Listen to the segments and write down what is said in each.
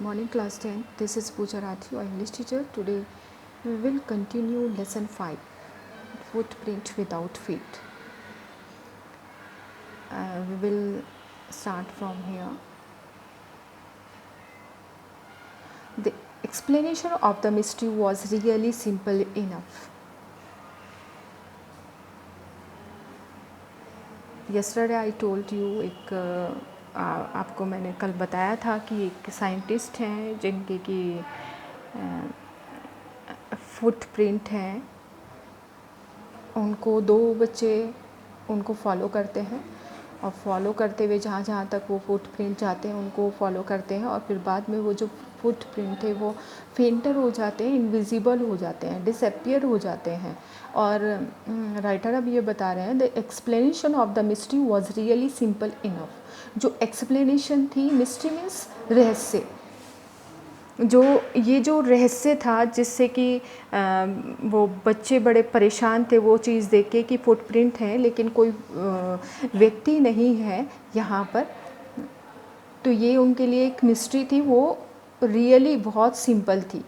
Morning class 10. This is Pooja Rathi, your English teacher. Today we will continue lesson 5, footprint without feet. We will start from here. The explanation of the mystery was really simple enough. Yesterday I told you आपको मैंने कल बताया था कि एक scientist हैं जिनके की फुटप्रिंट हैं, उनको दो बच्चे उनको फॉलो करते हैं और फॉलो करते हुए जहाँ जहाँ तक वो फुटप्रिंट जाते हैं उनको फॉलो करते हैं और फिर बाद में वो जो फुटप्रिंट है वो फेंटर हो जाते हैं, इनविजिबल हो जाते हैं, डिसअपियर हो जाते हैं। और राइटर अब ये बता रहे हैं the explanation of the mystery was really simple enough. जो एक्सप्लेनेशन थी, मिस्ट्री मीन्स रहस्य, जो रहस्य था जिससे कि वो बच्चे बड़े परेशान थे वो चीज़ देख के कि फुटप्रिंट हैं लेकिन कोई व्यक्ति नहीं है यहाँ पर, तो ये उनके लिए एक मिस्ट्री थी, वो रियली बहुत सिंपल थी।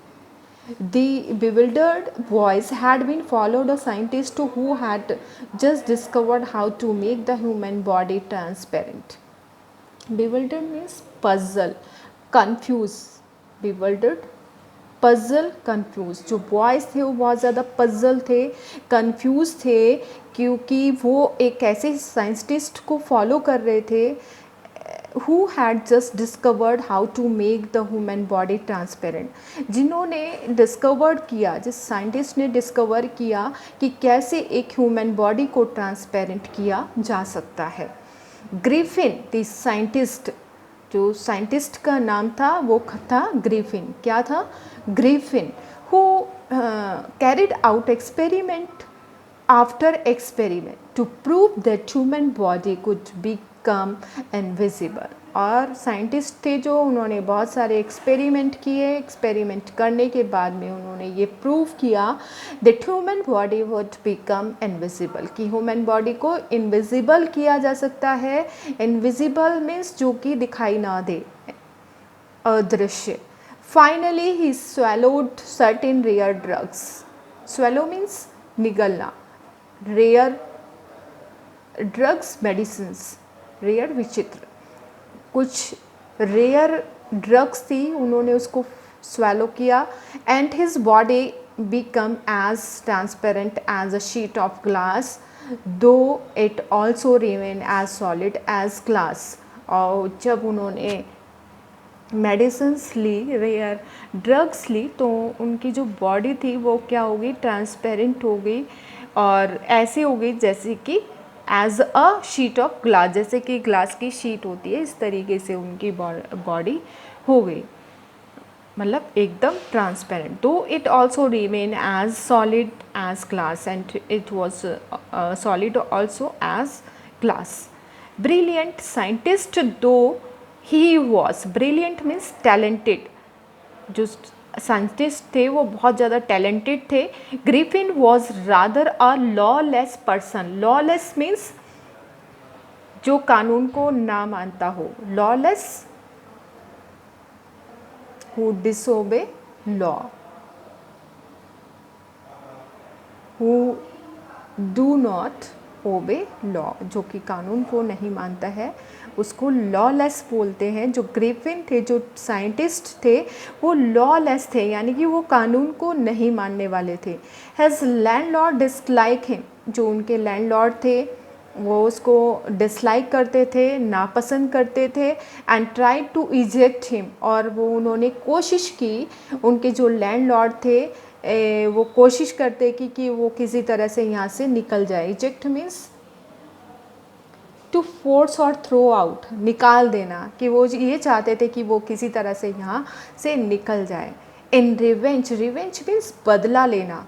The bewildered boys had been followed a scientist who had just discovered how to make the human body transparent. Bewildered means puzzle, confused. Bewildered, puzzle, confuse. जो बॉयज़ थे वो बहुत ज़्यादा पज़ल थे, कंफ्यूज थे, क्योंकि वो एक ऐसे साइंटिस्ट को फॉलो कर रहे थे who had just discovered how to make the human body transparent, जिन्होंने डिस्कवर्ड किया, जिस साइंटिस्ट ने डिस्कवर किया कि कैसे एक ह्यूमन बॉडी को ट्रांसपेरेंट किया जा सकता है। ग्रिफिन द साइंटिस्ट, जो साइंटिस्ट का नाम था वो था ग्रिफिन। क्या था? Griffin. Who carried out experiment after experiment to prove that human body could become invisible. और साइंटिस्ट थे जो उन्होंने बहुत सारे एक्सपेरिमेंट किए, एक्सपेरिमेंट करने के बाद में उन्होंने ये प्रूव किया that human body would become invisible, कि ह्यूमन बॉडी को इनविजिबल किया जा सकता है। इनविजिबल मीन्स जो कि दिखाई ना दे, अदृश्य। Finally he swallowed certain rare drugs. Swallow means निगलना, रेयर ड्रग्स, मेडिसिन्स, रेयर विचित्र, कुछ रेयर ड्रग्स थी, उन्होंने उसको स्वैलो किया। And his body become as transparent as a sheet of glass though it also remain as solid as glass. और जब उन्होंने मेडिसिन्स ली, रेयर ड्रग्स ली, तो उनकी जो बॉडी थी वो क्या हो गई? ट्रांसपेरेंट हो गई और ऐसी हो गई जैसे कि as a sheet of glass, जैसे कि ग्लास की शीट होती है, इस तरीके से उनकी बॉडी हो गई, मतलब एकदम transparent. Though it also remain as solid as glass and it was solid also as glass. Brilliant scientist though he was, brilliant means talented, जो साइंटिस्ट थे वो बहुत ज़्यादा टैलेंटेड थे। Griffin was rather a lawless person. Lawless means जो कानून को ना मानता हो, lawless who disobey law, who do not obey law, जो कि कानून को नहीं मानता है उसको लॉलेस बोलते हैं। जो ग्रिफिन थे, जो साइंटिस्ट थे, वो लॉलेस थे, यानी कि वो कानून को नहीं मानने वाले थे। हैज़ लैंडलॉर्ड डिसलाइक हिम, जो उनके लैंडलॉर्ड थे वो उसको डिसलाइक करते थे, नापसंद करते थे। And try to eject him, और वो उन्होंने कोशिश की, उनके जो लैंडलॉर्ड थे वो कोशिश करते कि वो किसी तरह से यहाँ से निकल जाए। इजेक्ट मीन्स टू फोर्स और थ्रो आउट, निकाल देना, कि वो ये चाहते थे कि वो किसी तरह से यहाँ से निकल जाए। इन रिवेंज, रिवेंज मीन्स बदला लेना।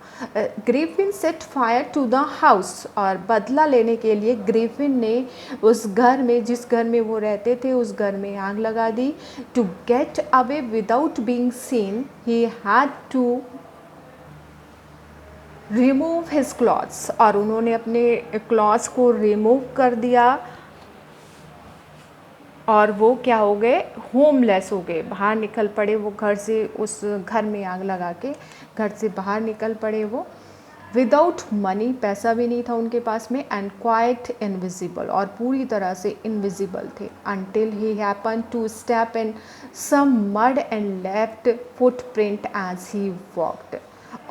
Griffin set fire to the house, और बदला लेने के लिए ग्रिफिन ने उस घर में, जिस घर में वो रहते थे, उस घर में आग लगा दी। To get away without being seen he had to remove his clothes, और उन्होंने अपने क्लॉथ्स को रिमूव कर दिया। और वो क्या हो गए, होमलेस हो गए, बाहर निकल पड़े वो घर से, उस घर में आग लगा के घर से बाहर निकल पड़े वो, विदाउट मनी, पैसा भी नहीं था उनके पास में, एंड क्वाइट इनविजिबल, और पूरी तरह से इनविजिबल थे, until he happen to step in some mud and left footprint as he walked.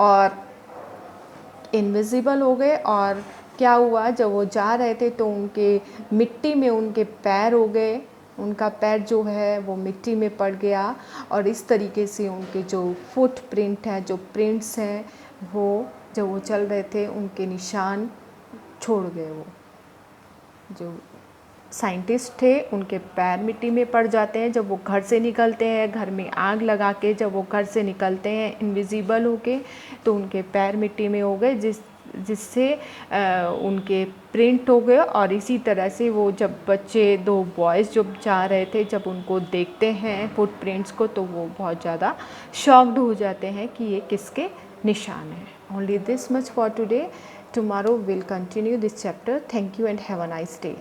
और इनविजिबल हो गए, और क्या हुआ, जब वो जा रहे थे तो उनके मिट्टी में उनके पैर हो गए, उनका पैर जो है वो मिट्टी में पड़ गया, और इस तरीके से उनके जो फुटप्रिंट है, जो प्रिंट्स हैं, वो जब वो चल रहे थे उनके निशान छोड़ गए। वो जो साइंटिस्ट थे उनके पैर मिट्टी में पड़ जाते हैं जब वो घर से निकलते हैं, घर में आग लगा के जब वो घर से निकलते हैं इनविजिबल होके, तो उनके पैर मिट्टी में हो गए, जिससे उनके प्रिंट हो गए। और इसी तरह से वो जब बच्चे, दो बॉयज़ जब जा रहे थे, जब उनको देखते हैं फुटप्रिंट्स को, तो वो बहुत ज़्यादा शॉक्ड हो जाते हैं कि ये किसके निशान हैं। Only this much for today, tomorrow will continue this chapter. Thank you and have a nice day.